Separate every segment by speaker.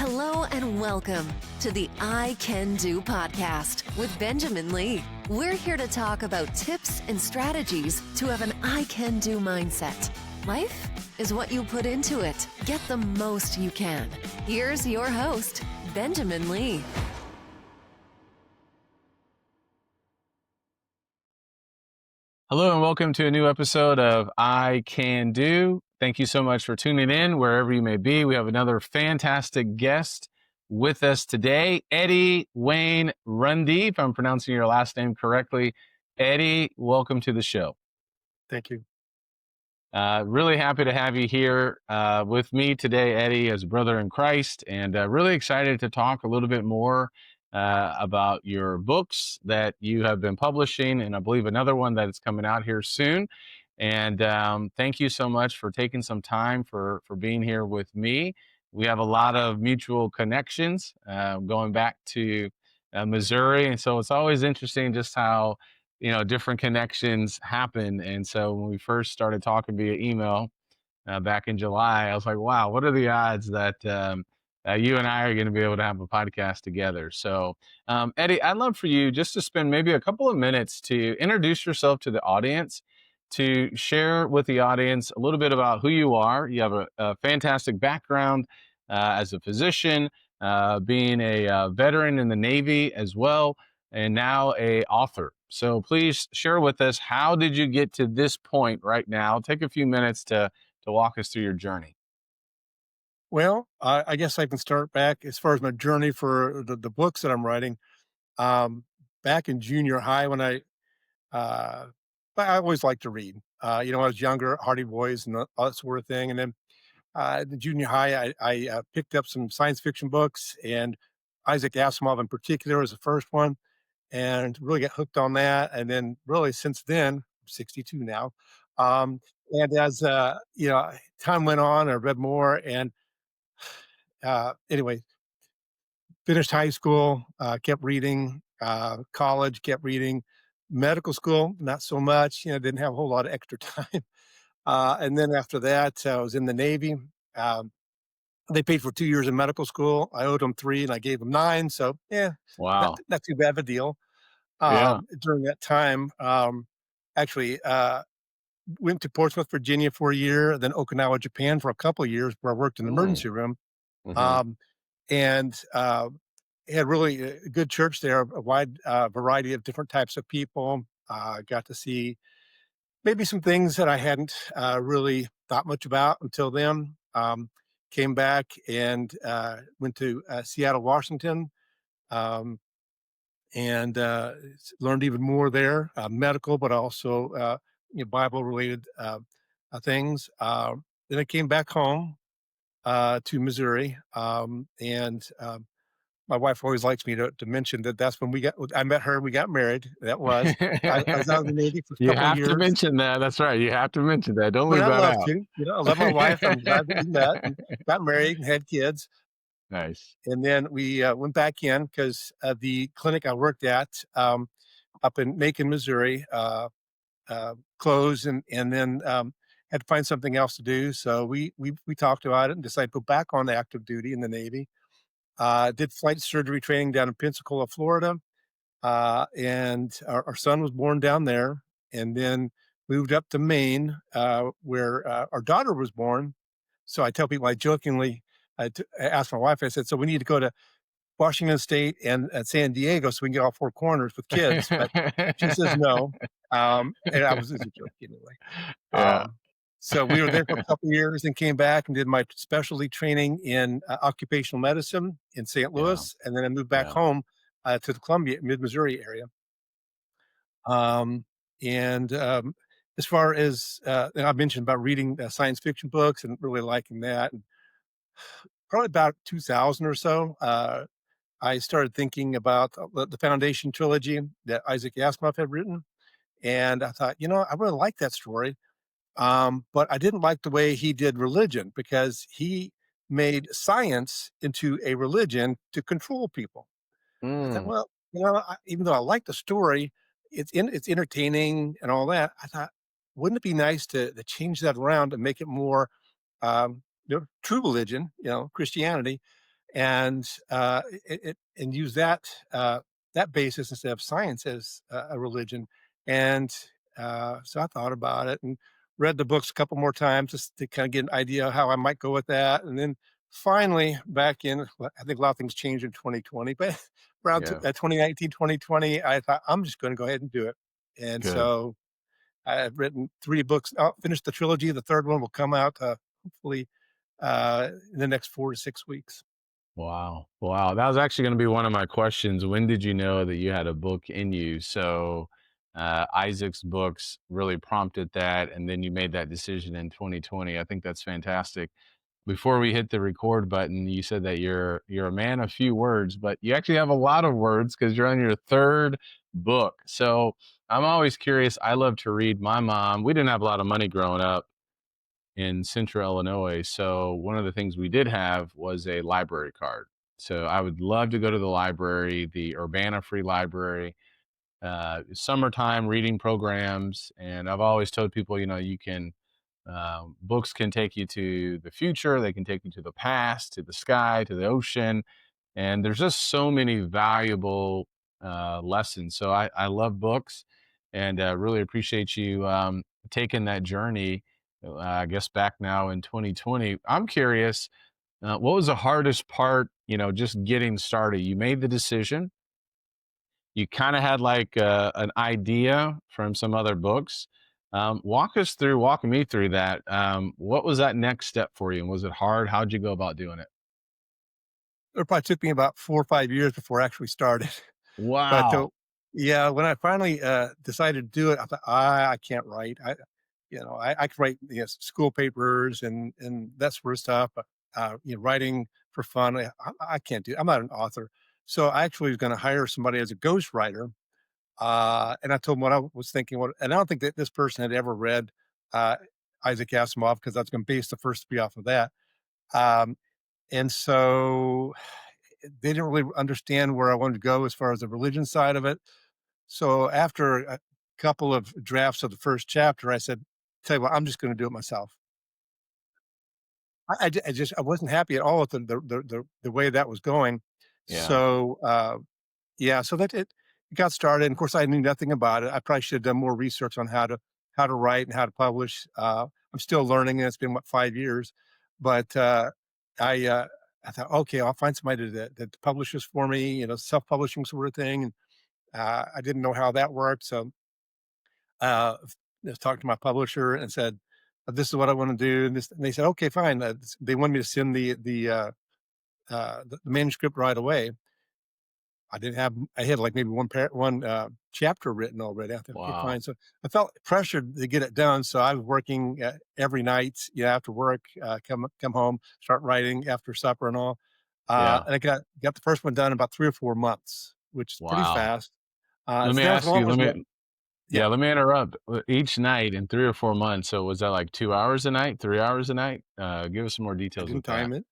Speaker 1: Hello and welcome to the I Can Do podcast with Benjamin Lee. We're here to talk about tips and strategies to have an I Can Do mindset. Life is what you put into it. Get the most you can. Here's your host, Benjamin Lee.
Speaker 2: Hello and welcome to a new episode of I Can Do. Thank you so much for tuning in wherever you may be. We have another fantastic guest with us today, Eddie Wayne Runde, if I'm pronouncing your last name correctly. Eddie, welcome to the show.
Speaker 3: Thank you.
Speaker 2: Really happy to have you here with me today, Eddie, as a brother in Christ, and really excited to talk a little bit more about your books that you have been publishing, and I believe another one that is coming out here soon. And thank you so much for taking some time for being here with me. We have a lot of mutual connections going back to Missouri, and so it's always interesting just how different connections happen. And so when we first started talking via email back in July, I was like, wow, what are the odds that you and I are going to be able to have a podcast together? So Eddie, I'd love for you just to spend maybe a couple of minutes to introduce yourself to the audience, to share with the audience a little bit about who you are. You have a fantastic background as a physician, being a veteran in the Navy as well, and now an author. So please share with us, how did you get to this point right now? Take a few minutes to walk us through your journey.
Speaker 3: Well, I guess I can start back as far as my journey for the books that I'm writing. Back in junior high, when I always liked to read. I was younger, Hardy Boys and all that sort of thing. And then in junior high, I picked up some science fiction books, and Isaac Asimov in particular was the first one, and really got hooked on that. And then really since then, I'm 62 now. And as time went on, I read more, and anyway, finished high school, kept reading, college, kept reading, medical school, not so much, didn't have a whole lot of extra time. And then after that, I was in the Navy. They paid for 2 years of medical school. I owed them 3 and I gave them 9. So
Speaker 2: Wow.
Speaker 3: not too bad of a deal.
Speaker 2: Yeah.
Speaker 3: During that time, actually, went to Portsmouth, Virginia for a year, then Okinawa, Japan for a couple of years, where I worked in the emergency room.
Speaker 2: Mm-hmm.
Speaker 3: And had really a good church there, a wide variety of different types of people. Got to see maybe some things that I hadn't really thought much about until then. Came back and went to Seattle, Washington, and learned even more there, medical, but also Bible-related things. Then I came back home to Missouri, and my wife always likes me to mention that that's when I met her, we got married. That was, I was out of the Navy for a
Speaker 2: You
Speaker 3: couple of
Speaker 2: have to
Speaker 3: years.
Speaker 2: mention that. That's right. You have to mention that. Don't
Speaker 3: But
Speaker 2: leave
Speaker 3: I
Speaker 2: that
Speaker 3: love
Speaker 2: out.
Speaker 3: to, I love my wife. I'm glad that we met and got married and had kids.
Speaker 2: Nice.
Speaker 3: And then we went back in because the clinic I worked at up in Macon, Missouri, closed, and then had to find something else to do. So we talked about it and decided to go back on active duty in the Navy. Did flight surgery training down in Pensacola, Florida, and our son was born down there. And then moved up to Maine, where our daughter was born. So I tell people, I jokingly asked my wife, I said, so we need to go to Washington State and San Diego so we can get all 4 corners with kids. But she says no. And I was just a joke anyway.
Speaker 2: Yeah.
Speaker 3: So we were there for a couple of years and came back and did my specialty training in occupational medicine in St. Louis. And then I moved back home to the Columbia, mid-Missouri area. As far as, and I mentioned about reading science fiction books and really liking that, and probably about 2000 or so, I started thinking about the Foundation trilogy that Isaac Asimov had written. And I thought, I really like that story. But I didn't like the way he did religion, because he made science into a religion to control people. I thought, well, even though I like the story, it's entertaining and all that. I thought, wouldn't it be nice to change that around and make it more true religion, Christianity, and and use that basis instead of science as a religion. And so I thought about it and read the books a couple more times just to kind of get an idea how I might go with that. And then finally, back in, well, I think a lot of things changed in 2020, but around
Speaker 2: Yeah,
Speaker 3: 2019, 2020, I thought I'm just going to go ahead and do it. And
Speaker 2: good.
Speaker 3: so I've written 3 books. I'll finish the trilogy. The third one will come out hopefully in the next 4 to 6 weeks.
Speaker 2: Wow. Wow. That was actually going to be one of my questions. When did you know that you had a book in you? So, Isaac's books really prompted that. And then you made that decision in 2020. I think that's fantastic. Before we hit the record button, you said that you're a man of few words, but you actually have a lot of words because you're on your third book. So I'm always curious. I love to read. My mom, we didn't have a lot of money growing up in central Illinois. So one of the things we did have was a library card. So I would love to go to the library, the Urbana Free Library, summertime reading programs. And I've always told people, you can, books can take you to the future, they can take you to the past, to the sky, to the ocean. And there's just so many valuable lessons. So I love books and really appreciate you taking that journey. I guess back now in 2020. I'm curious, what was the hardest part, just getting started? You made the decision, you kind of had like an idea from some other books. Walk me through that. What was that next step for you? And was it hard? How'd you go about doing it?
Speaker 3: It probably took me about 4 or 5 years before I actually started. But,
Speaker 2: Wow.
Speaker 3: yeah, when I finally, decided to do it, I thought, I can't write." I could write, school papers and that sort of stuff, but, writing for fun, I can't do I'm not an author. So I actually was gonna hire somebody as a ghostwriter, and I told him what I was thinking, and I don't think that this person had ever read, uh, Isaac Asimov because I was gonna base the first 3 off of that. Um, and so they didn't really understand where I wanted to go as far as the religion side of it. So after a couple of drafts of the first chapter, I said, "Tell you what, I'm just going to do it myself." I wasn't happy at all with the way that was going.
Speaker 2: Yeah.
Speaker 3: So yeah, so that it got started. And of course, I knew nothing about it. I probably should have done more research on how to write and how to publish. I'm still learning, and it's been 5 years, but I uh, I thought, okay, I'll find somebody that publishes for me, self publishing sort of thing. And I didn't know how that worked, so just talked to my publisher and said, "This is what I want to do." And they said, "Okay, fine." They wanted me to send the manuscript right away. I didn't have I had like maybe one chapter written already. I thought, "Okay,
Speaker 2: Wow.
Speaker 3: fine." So I felt pressured to get it done. So I was working every night, after work, come home, start writing after supper and all.
Speaker 2: Yeah.
Speaker 3: And I got the first one done in about 3 or 4 months, which is pretty
Speaker 2: Wow.
Speaker 3: fast.
Speaker 2: Let me
Speaker 3: So now
Speaker 2: ask you,
Speaker 3: what was next? Yeah,
Speaker 2: let me interrupt. Each night in 3 or 4 months. So was that like 2 hours a night, 3 hours a night? Give us some more
Speaker 3: I
Speaker 2: details
Speaker 3: didn't
Speaker 2: with that.
Speaker 3: time it.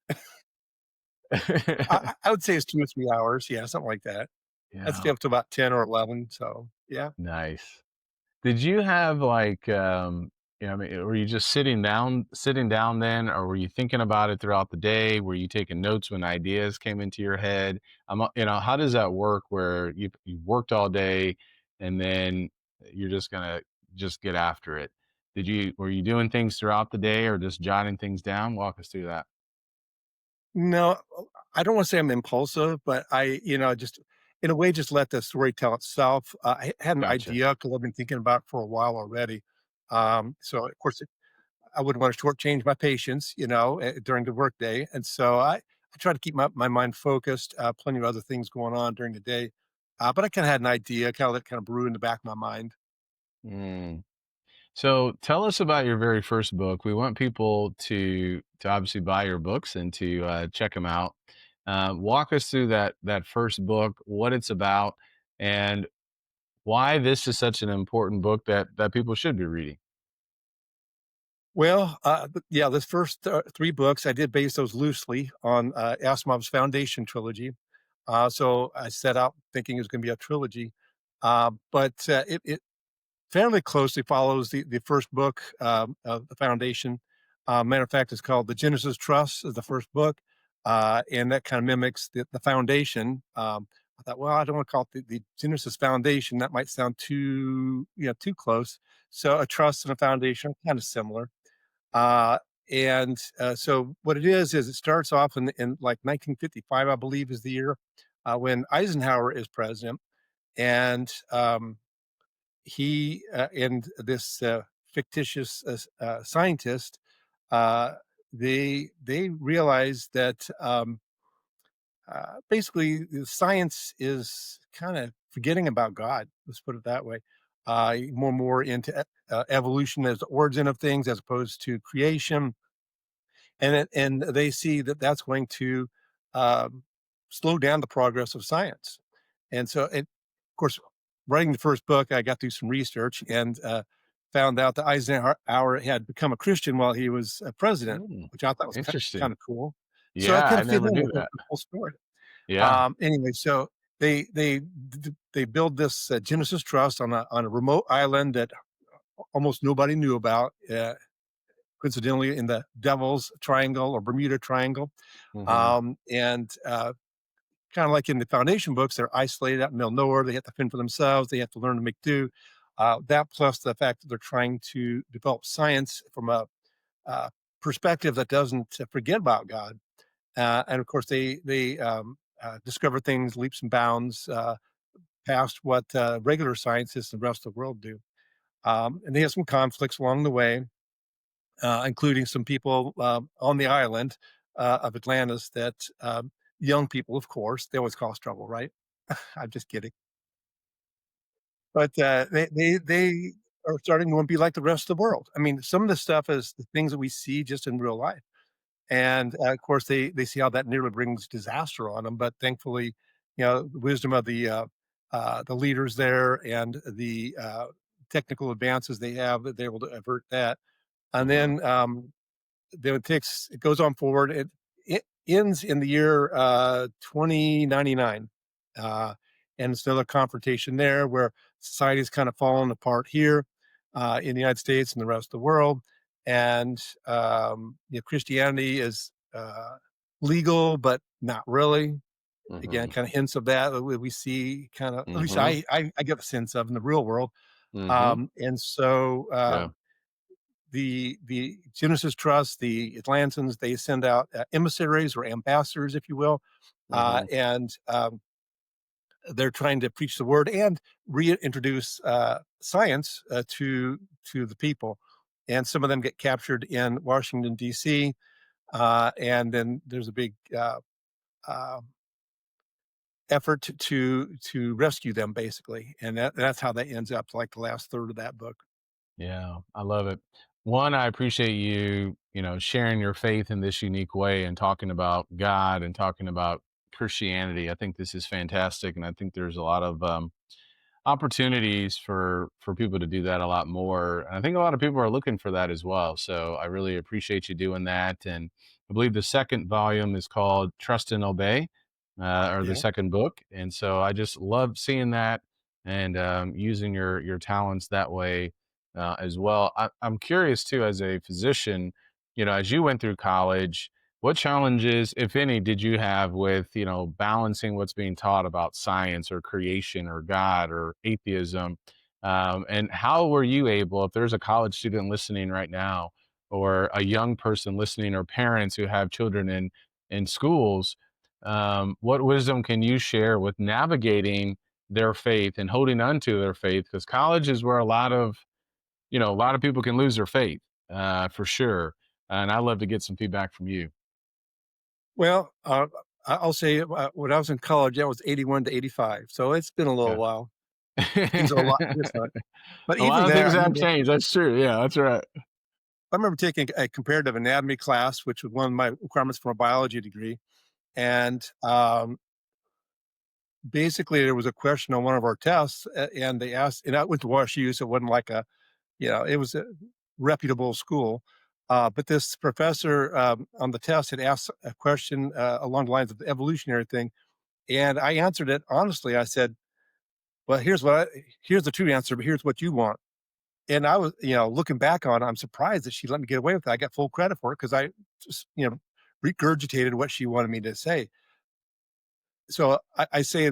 Speaker 3: I would say it's 2 or 3 hours. Yeah, something like that. I'd stay
Speaker 2: Yeah.
Speaker 3: up to about 10 or 11. So yeah.
Speaker 2: Nice. Did you have like, I mean, were you just sitting down then, or were you thinking about it throughout the day? Were you taking notes when ideas came into your head? How does that work where you worked all day and then you're just gonna just get after it? Were you doing things throughout the day or just jotting things down? Walk us through that.
Speaker 3: No, I don't wanna say I'm impulsive, but just in a way, just let the story tell itself. I had an
Speaker 2: Gotcha.
Speaker 3: idea because 'cause I've been thinking about it for a while already. So of course, I wouldn't wanna shortchange my patients, during the workday, and so I try to keep my mind focused, plenty of other things going on during the day, but I kinda had an idea, kinda let kinda brew in the back of my mind.
Speaker 2: Mm. So tell us about your very first book. We want people to obviously buy your books and to check them out. Walk us through that first book, what it's about, and why this is such an important book that people should be reading.
Speaker 3: Well, yeah, this first 3 books, I did base those loosely on, Asimov's Foundation trilogy. So I set out thinking it was gonna be a trilogy, but, it fairly closely follows the first book, of the Foundation. Matter of fact, it's called The Genesis Trust is the first book. and that kind of mimics the foundation. I thought, well, I don't want to call it the Genesis Foundation. That might sound too close. So a trust and a foundation, kind of similar. Uh, so what it is it starts off in like 1955, I believe, is the year when Eisenhower is president, and he and this fictitious scientist, they realize that basically science is kind of forgetting about God. Let's put it that way. More into evolution as the origin of things as opposed to creation, and they see that that's going to um, slow down the progress of science. And so, of course, writing the first book, I got through some research and found out that Eisenhower had become a Christian while he was president,
Speaker 2: Mm,
Speaker 3: which I thought was kind
Speaker 2: interesting.
Speaker 3: of cool. So I
Speaker 2: Yeah,
Speaker 3: kind
Speaker 2: I
Speaker 3: of fit
Speaker 2: never
Speaker 3: in
Speaker 2: knew
Speaker 3: with
Speaker 2: that.
Speaker 3: the whole story.
Speaker 2: Yeah.
Speaker 3: Anyway, so they build this Genesis Trust on a remote island that almost nobody knew about. Coincidentally, in the Devil's Triangle or Bermuda Triangle,
Speaker 2: Hmm.
Speaker 3: and kind of like in the foundation books, they're isolated out in the middle of nowhere. They have to fend for themselves. They have to learn to make do. That plus the fact that they're trying to develop science from a uh, perspective that doesn't forget about God. And of course, they discover things leaps and bounds past what regular scientists and the rest of the world do. And they have some conflicts along the way, including some people on the island of Atlantis that young people, of course, they always cause trouble, right? I'm just kidding. But they are starting to be like the rest of the world. I mean, some of the stuff is the things that we see just in real life. And, of course, they see how that nearly brings disaster on them, but thankfully, the wisdom of the leaders there and the technical advances they have, that they're able to avert that. And
Speaker 2: Hmm.
Speaker 3: then it goes on forward. It ends in the year 2099, uh, and it's another confrontation there where society's kind of fallen apart here in the United States and the rest of the world, and Christianity is legal but not really. Again,
Speaker 2: Hmm.
Speaker 3: kind of hints of that we see kind of, at least
Speaker 2: Hmm.
Speaker 3: I get a sense of in the real world.
Speaker 2: Hmm.
Speaker 3: And so
Speaker 2: Yeah.
Speaker 3: the Genesis Trust, the Atlantans, they send out emissaries or ambassadors, if you will,
Speaker 2: Hmm.
Speaker 3: and they're trying to preach the word and reintroduce science to the people. And some of them get captured in Washington D.C., and then there's a big uh, effort to rescue them, basically, and that's how that ends up, like the last third of that book.
Speaker 2: Yeah, I love it. One, I appreciate you, sharing your faith in this unique way and talking about God and talking about Christianity. I think this is fantastic, and I think there's a lot of opportunities for people to do that a lot more. And I think a lot of people are looking for that as well. So I really appreciate you doing that. And I believe the second volume is called Trust and Obey, or the
Speaker 3: Yeah.
Speaker 2: second book. And so I just love seeing that and using your talents that way as well. I'm curious too, as a physician, as you went through college, what challenges, if any, did you have with, balancing what's being taught about science or creation or God or atheism? And how were you able, if there's a college student listening right now, or a young person listening, or parents who have children in schools, what wisdom can you share with navigating their faith and holding on to their faith? Because college is where a lot of people can lose their faith, for sure. And I'd love to get some feedback from you.
Speaker 3: Well, I'll say when I was in college, that was 81 to 85. So it's been a little
Speaker 2: Yeah.
Speaker 3: while. Things are a lot different. But
Speaker 2: A
Speaker 3: even
Speaker 2: lot of
Speaker 3: there,
Speaker 2: things have changed. That's true. Yeah, that's right.
Speaker 3: I remember taking a comparative anatomy class, which was one of my requirements for a biology degree. And basically, there was a question on one of our tests, and they asked, and I went to WashU, so it wasn't like it was a reputable school. But this professor on the test had asked a question along the lines of the evolutionary thing. And I answered it honestly. I said, well, here's the true answer, but here's what you want. And I was, looking back on it, I'm surprised that she let me get away with it. I got full credit for it because I just, regurgitated what she wanted me to say. So I say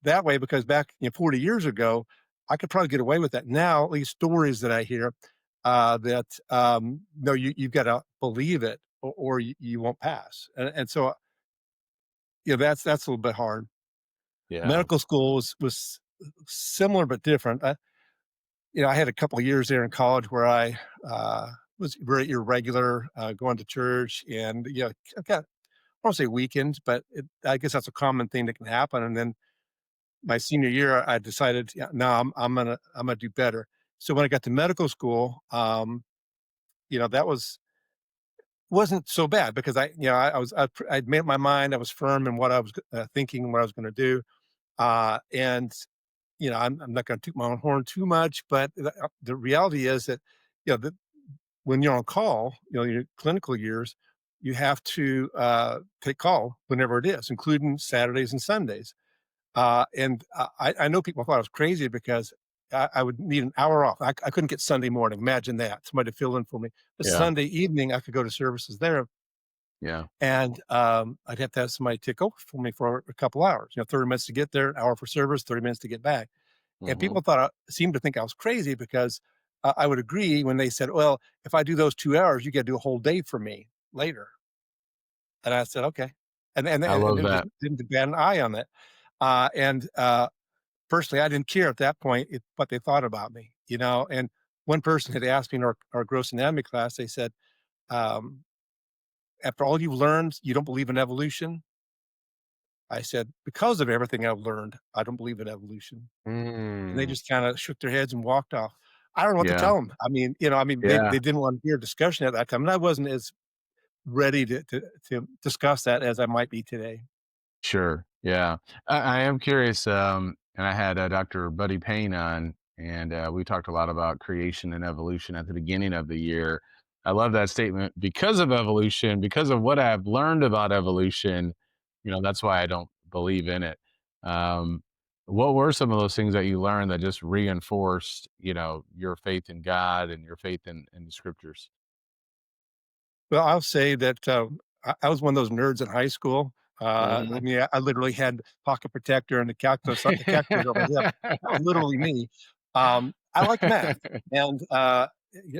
Speaker 3: that way because back 40 years ago, I could probably get away with that. Now, at least stories that I hear, that no, you've got to believe it, or you won't pass. And so that's a little bit hard.
Speaker 2: Yeah.
Speaker 3: Medical school was similar but different. I had a couple of years there in college where I was very irregular, going to church, and I got, I won't say weekends, but I guess that's a common thing that can happen. And then my senior year, I decided, yeah, no, I'm gonna do better. So when I got to medical school, that wasn't so bad because I'd made up my mind. I was firm in what I was thinking, what I was going to do, and I'm not going to toot my own horn too much, but the reality is that that when you're on call, your clinical years, you have to take call whenever it is, including Saturdays and Sundays. I know people thought I was crazy because I would need an hour off. I couldn't get Sunday morning. Imagine that. Somebody to fill in for me. But
Speaker 2: Yeah.
Speaker 3: Sunday evening, I could go to services there,
Speaker 2: Yeah.
Speaker 3: and I'd have to have somebody take over for me for a couple hours. 30 minutes to get there, an hour for service, 30 minutes to get back. And
Speaker 2: Hmm.
Speaker 3: people seemed to think I was crazy because I would agree when they said, "Well, if I do those 2 hours, you got to do a whole day for me later." And I said, "Okay,"
Speaker 2: I
Speaker 3: and
Speaker 2: love
Speaker 3: it
Speaker 2: that.
Speaker 3: didn't bat an eye on that. And Personally, I didn't care at that point what they thought about me, And one person had asked me in our gross anatomy class, they said, um, "After all you've learned, you don't believe in evolution?" I said, "Because of everything I've learned, I don't believe in evolution." And they
Speaker 2: Mm.
Speaker 3: just kinda shook their heads and walked off. I don't know what to
Speaker 2: Yeah.
Speaker 3: tell them. They
Speaker 2: Yeah.
Speaker 3: didn't want to hear discussion at that time, and I wasn't as ready to discuss that as I might be today.
Speaker 2: Sure. Yeah. I am curious. And I had Dr. Buddy Payne on, and we talked a lot about creation and evolution at the beginning of the year. I love that statement because of evolution, because of what I've learned about evolution. That's why I don't believe in it. Um, what were some of those things that you learned that just reinforced, your faith in God and your faith in the scriptures?
Speaker 3: Well, I'll say that, I was one of those nerds in high school. I
Speaker 2: Hmm.
Speaker 3: mean, I literally had pocket protector and the calculator on my hip. That was literally me. I like math, and,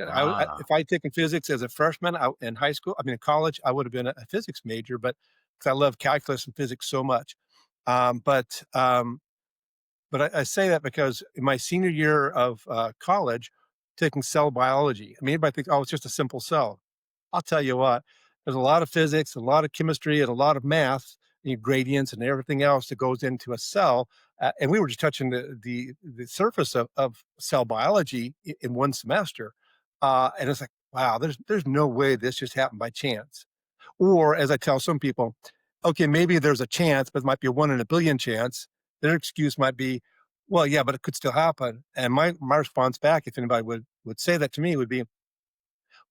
Speaker 2: Ah,
Speaker 3: if I'd taken physics as a freshman in high school, in college, I would have been a physics major, but because I love calculus and physics so much. Um, but, um but I say that because in my senior year of, college, taking cell biology, everybody thinks, "Oh, it's just a simple cell." I'll tell you what, there's a lot of physics, a lot of chemistry, and a lot of math, gradients and everything else that goes into a cell. And we were just touching the surface of cell biology in one semester. And it's like, wow, there's no way this just happened by chance. Or as I tell some people, okay, maybe there's a chance, but it might be a 1 in a billion chance. Their excuse might be, well, yeah, but it could still happen. And my response back, if anybody would say that to me, would be,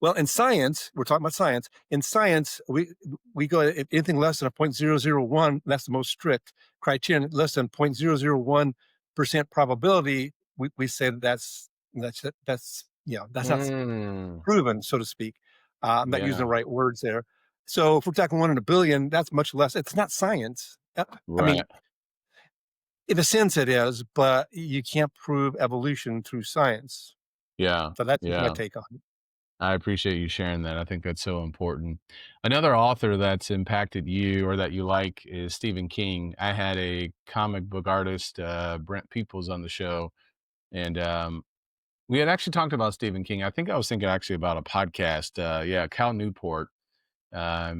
Speaker 3: well, in science, we're talking about science. In science, we go if anything less than a 0.001, that's the most strict criterion. Less than 0.001% probability, we say that's not
Speaker 2: mm,
Speaker 3: proven, so to speak. I'm not using
Speaker 2: yeah,
Speaker 3: the right words there. So if we're talking 1 in a billion, that's much less. It's not science. I mean,
Speaker 2: right.
Speaker 3: in a sense, it is, but you can't prove evolution through science.
Speaker 2: Yeah,
Speaker 3: So that's just my
Speaker 2: yeah.
Speaker 3: take on it.
Speaker 2: I appreciate you sharing that. I think that's so important. Another author that's impacted you or that you like is Stephen King. I had a comic book artist, Brent Peoples, on the show, and we had actually talked about Stephen King. I think I was thinking actually about a podcast. Yeah, Cal Newport.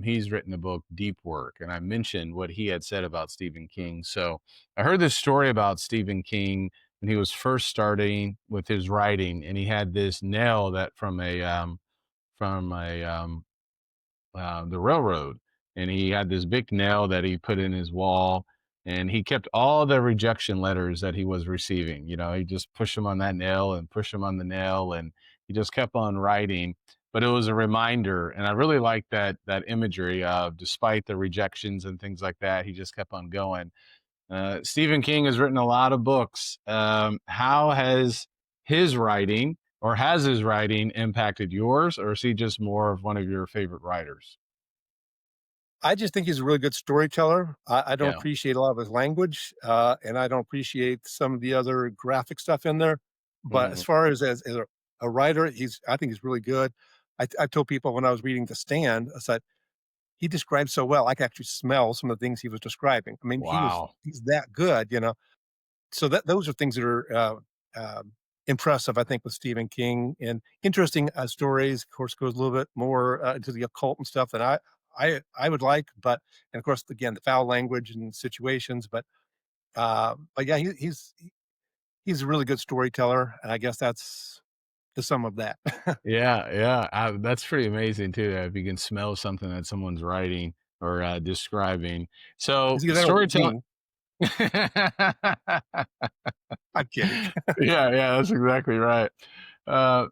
Speaker 2: He's written the book Deep Work, and I mentioned what he had said about Stephen King. So I heard this story about Stephen King when he was first starting with his writing, and he had this nail that from the railroad, and he had this big nail that he put in his wall, and he kept all the rejection letters that he was receiving. He just pushed them on that nail and pushed them on the nail, and he just kept on writing. But it was a reminder, and I really like that imagery of despite the rejections and things like that, he just kept on going. Stephen King has written a lot of books. How has his writing impacted yours, or is he just more of one of your favorite writers?
Speaker 3: I just think he's a really good storyteller. I don't
Speaker 2: Yeah.
Speaker 3: appreciate a lot of his language, and I don't appreciate some of the other graphic stuff in there. But as
Speaker 2: Mhm.
Speaker 3: far as a writer, I think he's really good. I told people when I was reading The Stand, I said he described so well. I could actually smell some of the things he was describing. I mean,
Speaker 2: Wow.
Speaker 3: he's that good, you know. So that those are things that are impressive, I think, with Stephen King and interesting stories. Of course, goes a little bit more into the occult and stuff that I would like, but and of course, again, the foul language and situations. But yeah, he's a really good storyteller, and I guess that's the sum of that.
Speaker 2: Yeah, yeah, that's pretty amazing too, if you can smell something that someone's writing or, describing. So,
Speaker 3: Because I don't
Speaker 2: storytelling.
Speaker 3: mean I'm kidding.
Speaker 2: Yeah, yeah, that's exactly right.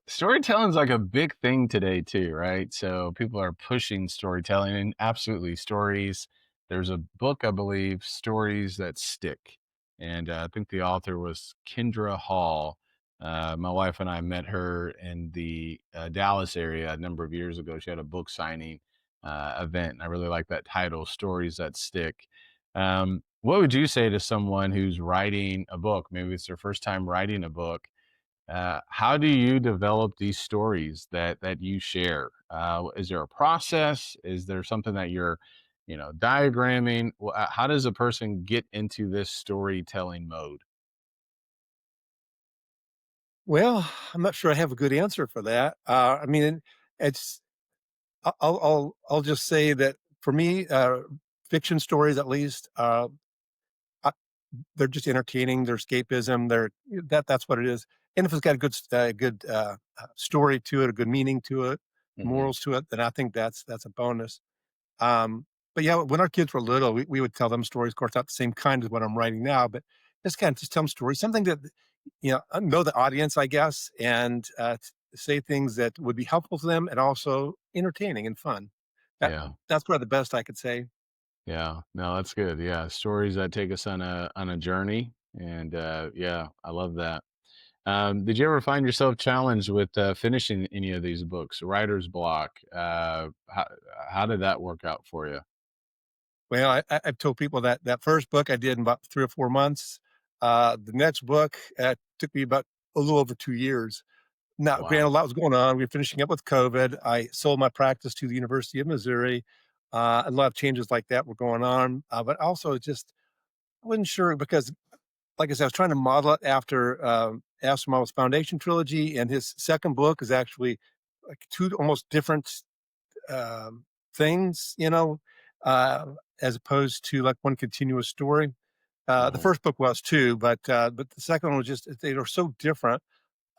Speaker 2: Storytelling's like a big thing today too, right? So people are pushing storytelling and absolutely stories. There's a book, I believe, Stories That Stick. And I think the author was Kendra Hall. My wife and I met her in the Dallas area a number of years ago. She had a book signing event, and I really like that title, Stories That Stick. What would you say to someone who's writing a book? Maybe it's their first time writing a book. How do you develop these stories that you share? Is there a process? Is there something that you're, diagramming? How does a person get into this storytelling mode?
Speaker 3: Well, I'm not sure I have a good answer for that. I mean, it's I'll just say that for me, fiction stories at least, uh, they're just entertaining. They're escapism. That's what it is. And if it's got a good story to it, a good meaning to it,
Speaker 2: Hmm.
Speaker 3: morals to it, then I think that's a bonus. Um, but yeah, when our kids were little, we would tell them stories. Of course, not the same kind as what I'm writing now, but just tell them stories, something that know the audience, I guess, and say things that would be helpful to them and also entertaining and fun. That
Speaker 2: Yeah,
Speaker 3: that's probably the best I could say.
Speaker 2: yeah. No, that's good. Yeah, stories that take us on a journey, and yeah, I love that. Did you ever find yourself challenged with finishing any of these books? Writer's block. How did that work out for you?
Speaker 3: Well, I've told people that that first book I did in about 3 or 4 months. The next book took me about a little over 2 years. Now, granted, a
Speaker 2: Wow.
Speaker 3: lot was going on. We were finishing up with COVID. I sold my practice to the University of Missouri. A lot of changes like that were going on, but also just I wasn't sure because, like I said, I was trying to model it after Asimov's Foundation trilogy, and his second book is actually like two almost different um, things, uh, as opposed to like one continuous story. The
Speaker 2: Uh-huh.
Speaker 3: first book was too, but the second one was just they were so different.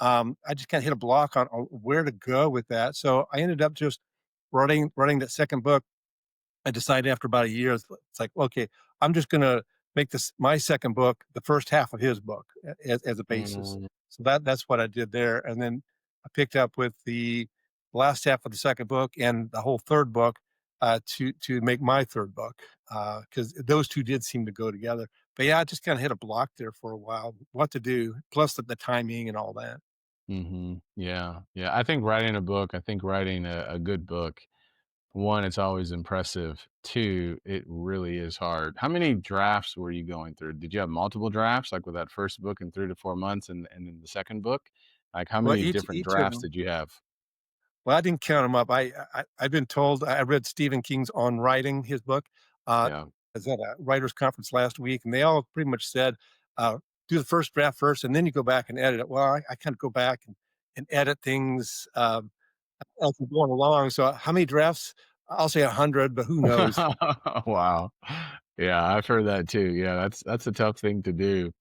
Speaker 3: I just kind of hit a block on where to go with that. So I ended up just writing that second book. I decided after about a year, it's like, okay, I'm just going to make this my second book, the first half of his book as a basis.
Speaker 2: Mm,
Speaker 3: So that's what I did there. And then I picked up with the last half of the second book and the whole third book to make my third book because those two did seem to go together. But yeah, I just kind of hit a block there for a while, what to do, plus the timing and all that.
Speaker 2: mhm. Yeah, yeah. I think writing a good book, one, it's always impressive. Two, it really is hard. How many drafts were you going through? Did you have multiple drafts, like with that first book in 3 to 4 months and then the second book? Like, how
Speaker 3: Well,
Speaker 2: many different
Speaker 3: each of
Speaker 2: drafts
Speaker 3: them.
Speaker 2: did you have?
Speaker 3: Well, I didn't count them up. I've been told I read Stephen King's On Writing, his book.
Speaker 2: Yeah.
Speaker 3: I was at a writers conference last week, and they all pretty much said, "Do the first draft first, and then you go back and edit it." Well, I kind of go back and edit things as we're going along. So, how many drafts? I'll say 100, but who knows?
Speaker 2: Wow. Yeah, I've heard that too. Yeah, that's a tough thing to do.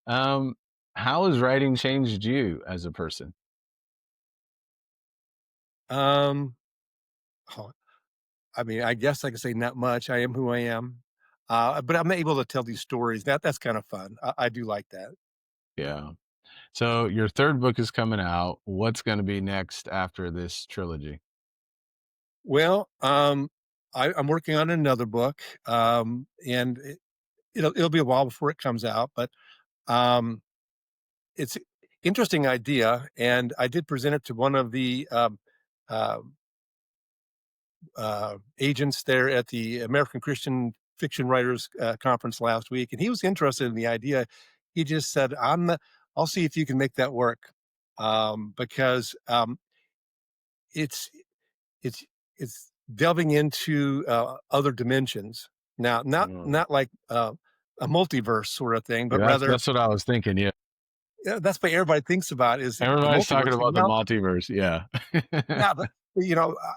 Speaker 2: Um, how has writing changed you as a person?
Speaker 3: Um, oh, I mean, I guess I could say not much. I am who I am, but I'm able to tell these stories. That's kind of fun. I do like that.
Speaker 2: Yeah. So your third book is coming out. What's going to be next after this trilogy?
Speaker 3: Well, I'm working on another book, and it'll be a while before it comes out, but um, it's an interesting idea, and I did present it to one of the um, agents there at the American Christian Fiction Writers Conference last week, and he was interested in the idea. He just said, I'll see if you can make that work," because it's it's it's delving into other dimensions now,
Speaker 2: Mm.
Speaker 3: not like a multiverse sort of thing,
Speaker 2: Yeah,
Speaker 3: but rather,
Speaker 2: that's what I was thinking. Yeah,
Speaker 3: yeah, that's what everybody thinks about is the
Speaker 2: everybody's talking
Speaker 3: multiverse.
Speaker 2: about the multiverse. Yeah.
Speaker 3: Yeah, but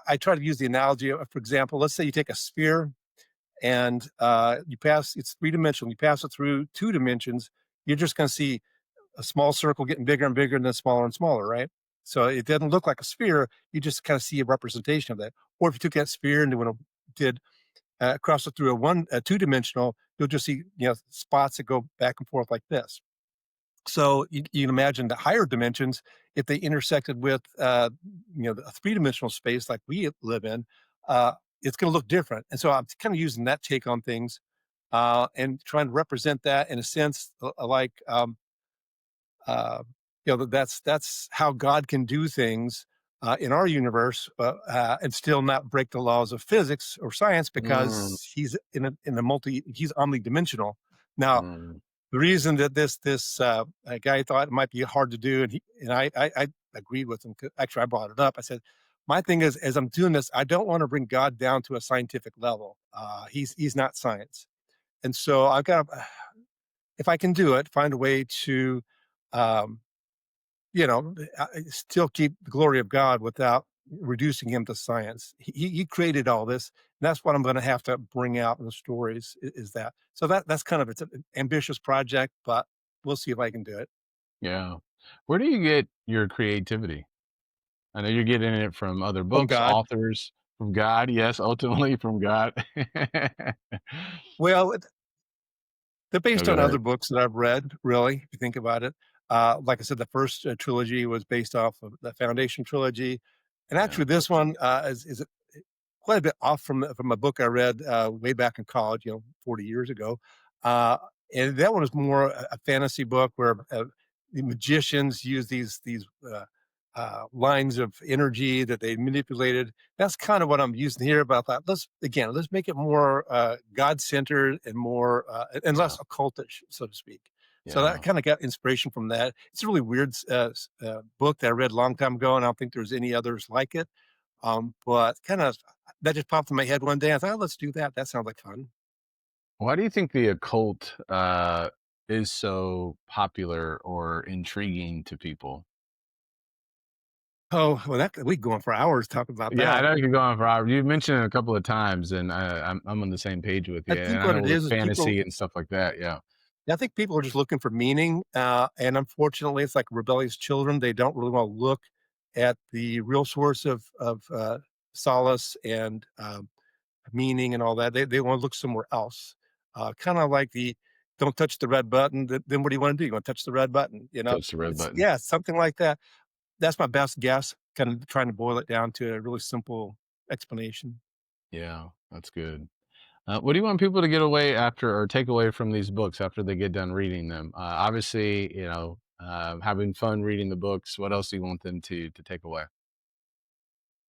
Speaker 3: I try to use the analogy of, for example, let's say you take a sphere and it's three-dimensional. You pass it through two dimensions, you're just going to see a small circle getting bigger and bigger and then smaller and smaller, right? So it doesn't look like a sphere. You just kind of see a representation of that. Or if you took that sphere and did cross it through a two-dimensional, you'll just see spots that go back and forth like this. So you can imagine the higher dimensions, if they intersected with a three-dimensional space like we live in, it's going to look different. And so I'm kind of using that take on things and trying to represent that in a sense, like uh, that's how God can do things in our universe, and still not break the laws of physics or science
Speaker 2: Mm,
Speaker 3: because he's omnidimensional. Now,
Speaker 2: mm.
Speaker 3: the reason that this guy thought it might be hard to do, and I agreed with him. Actually, I brought it up. I said, my thing is, as I'm doing this, I don't want to bring God down to a scientific level. He's not science, and so I've got to, if I can do it, find a way to, um, still keep the glory of God without reducing him to science. He created all this, and that's what I'm going to have to bring out in the stories. Is that so? That's kind of it's an ambitious project, but we'll see if I can do it.
Speaker 2: Yeah. Where do you get your creativity? I know you're getting it from other
Speaker 3: From
Speaker 2: books,
Speaker 3: God.
Speaker 2: authors, from God. Yes, ultimately from God.
Speaker 3: Well, they're
Speaker 2: No,
Speaker 3: based
Speaker 2: go
Speaker 3: on other
Speaker 2: ahead.
Speaker 3: books that I've read, really, if you think about it. Like I said, the first trilogy was based off of the Foundation trilogy. And
Speaker 2: Yeah.
Speaker 3: actually, this one is quite a bit off from a book I read way back in college, 40 years ago. Uh, and that one was more a fantasy book where the magicians use these lines of energy that they manipulated. That's kind of what I'm using here. But I thought, let's make it more God centered and more and
Speaker 2: Yeah.
Speaker 3: less occultish, so to speak. So that
Speaker 2: Yeah.
Speaker 3: kind of got inspiration from that. It's a really weird book that I read a long time ago, and I don't think there's any others like it. But kind of that just popped in my head one day. I thought, let's do that. That sounds like fun.
Speaker 2: Why do you think the occult is so popular or intriguing to people?
Speaker 3: Oh, well, that we go on for hours talking about
Speaker 2: Yeah, I
Speaker 3: that.
Speaker 2: know you could go on for hours. You mentioned it a couple of times, and I'm on the same page with
Speaker 3: I
Speaker 2: you. And
Speaker 3: think
Speaker 2: I
Speaker 3: what
Speaker 2: know
Speaker 3: it
Speaker 2: with
Speaker 3: is
Speaker 2: fantasy and stuff like that. Yeah,
Speaker 3: I think people are just looking for meaning. And unfortunately, it's like rebellious children. They don't really want to look at the real source of solace and meaning and all that. They want to look somewhere else. Kind of like the don't touch the red button. Then what do you want to do? You want to touch the red button?
Speaker 2: touch the red
Speaker 3: It's
Speaker 2: button.
Speaker 3: yeah, something like that. That's my best guess, kind of trying to boil it down to a really simple explanation.
Speaker 2: Yeah, that's good. What do you want people to get away after or take away from these books after they get done reading them? Obviously, having fun reading the books. What else do you want them to take away?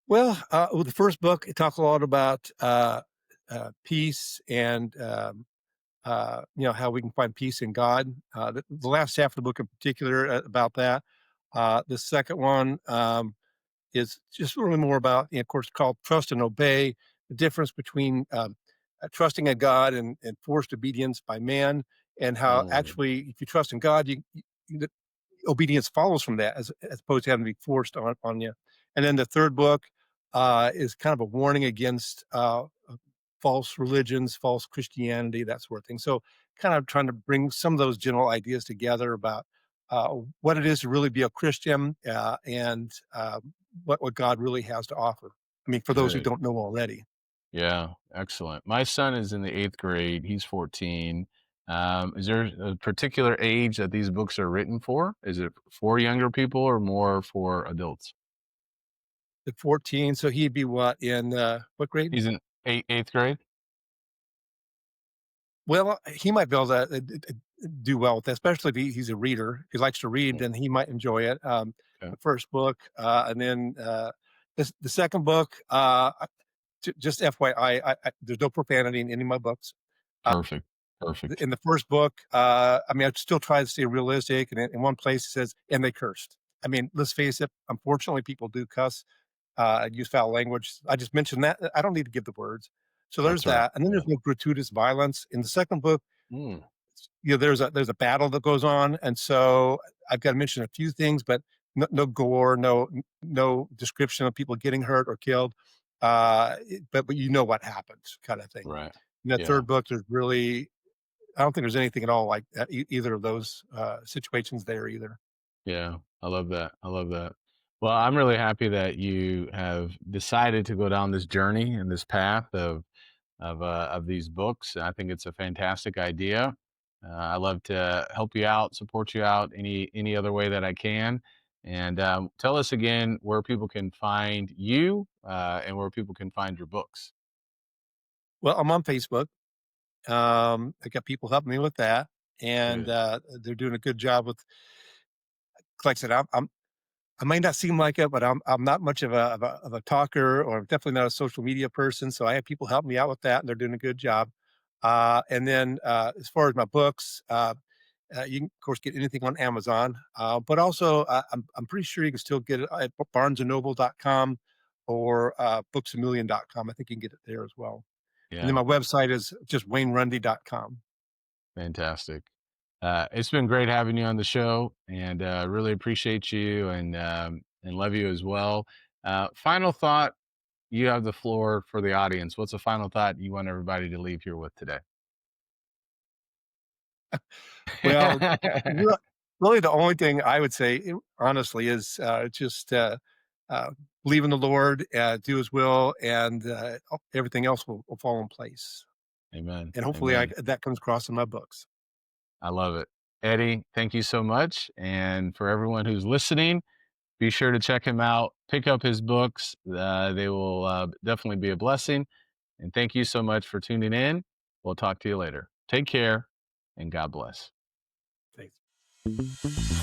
Speaker 3: Well, with the first book, it talks a lot about peace and how we can find peace in God. The last half of the book, in particular, about that. The second one is just really more about, of course, called Trust and Obey. The difference between trusting in God and forced obedience by man, and how
Speaker 2: Mm,
Speaker 3: actually, if you trust in God, the obedience follows from that, as opposed to having to be forced on you. And then the third book is kind of a warning against false religions, false Christianity, that sort of thing. So, kind of trying to bring some of those general ideas together about what it is to really be a Christian and what God really has to offer. I mean, for those who
Speaker 2: good.
Speaker 3: don't know already.
Speaker 2: Yeah, excellent. My son is in the 8th grade. He's 14. Is there a particular age that these books are written for? Is it for younger people or more for adults?
Speaker 3: At 14, so he'd be in what grade?
Speaker 2: He's in 8th grade?
Speaker 3: Well, he might be able to do well with that, especially if he's a reader. If he likes to read,
Speaker 2: Mm,
Speaker 3: then he might enjoy it.
Speaker 2: okay.
Speaker 3: The first book, and then the second book. just FYI, there's no profanity in any of my books. Uh,
Speaker 2: Perfect. Perfect.
Speaker 3: in the first book, I mean, I still try to stay realistic, and in one place it says, "And they cursed." I mean, let's face it. Unfortunately, people do cuss, use foul language. I just mentioned that. I don't need to give the words. So there's
Speaker 2: That's right.
Speaker 3: that, and then
Speaker 2: Yeah.
Speaker 3: there's no gratuitous violence. In the second book,
Speaker 2: Mm,
Speaker 3: there's a battle that goes on, and so I've got to mention a few things, but no gore, no description of people getting hurt or killed. But you know what happens, kind of thing.
Speaker 2: right.
Speaker 3: In the
Speaker 2: Yeah.
Speaker 3: third book, there's really I don't think there's anything at all like that, either of those situations there either.
Speaker 2: Yeah, I love that. I love that. Well, I'm really happy that you have decided to go down this journey and this path of these books. I think it's a fantastic idea. I love to help you out, support you out any other way that I can. And tell us again where people can find you and where people can find your books.
Speaker 3: Well, I'm on Facebook. I got people helping me with that, and
Speaker 2: Good.
Speaker 3: they're doing a good job with. Like I said, I might not seem like it, but I'm not much of a talker, or I'm definitely not a social media person. So I have people help me out with that, and they're doing a good job. And then as far as my books, you can of course get anything on Amazon, but also I'm pretty sure you can still get it at barnesandnoble.com or booksamillion.com. I think you can get it there as well. And then
Speaker 2: Yeah,
Speaker 3: my website is just waynerunde.com.
Speaker 2: fantastic. It's been great having you on the show, and really appreciate you and love you as well. Final thought. You have the floor for the audience. What's a final thought you want everybody to leave here with today?
Speaker 3: Well, re really the only thing I would say, honestly, is, just, uh, believe in the Lord, do His will, and, everything else will fall in place.
Speaker 2: Amen.
Speaker 3: And hopefully
Speaker 2: Amen.
Speaker 3: that comes across in my books.
Speaker 2: I love it. Eddie, thank you so much. And for everyone who's listening, be sure to check him out, pick up his books. They will definitely be a blessing. And thank you so much for tuning in. We'll talk to you later. Take care and God bless.
Speaker 3: Thanks.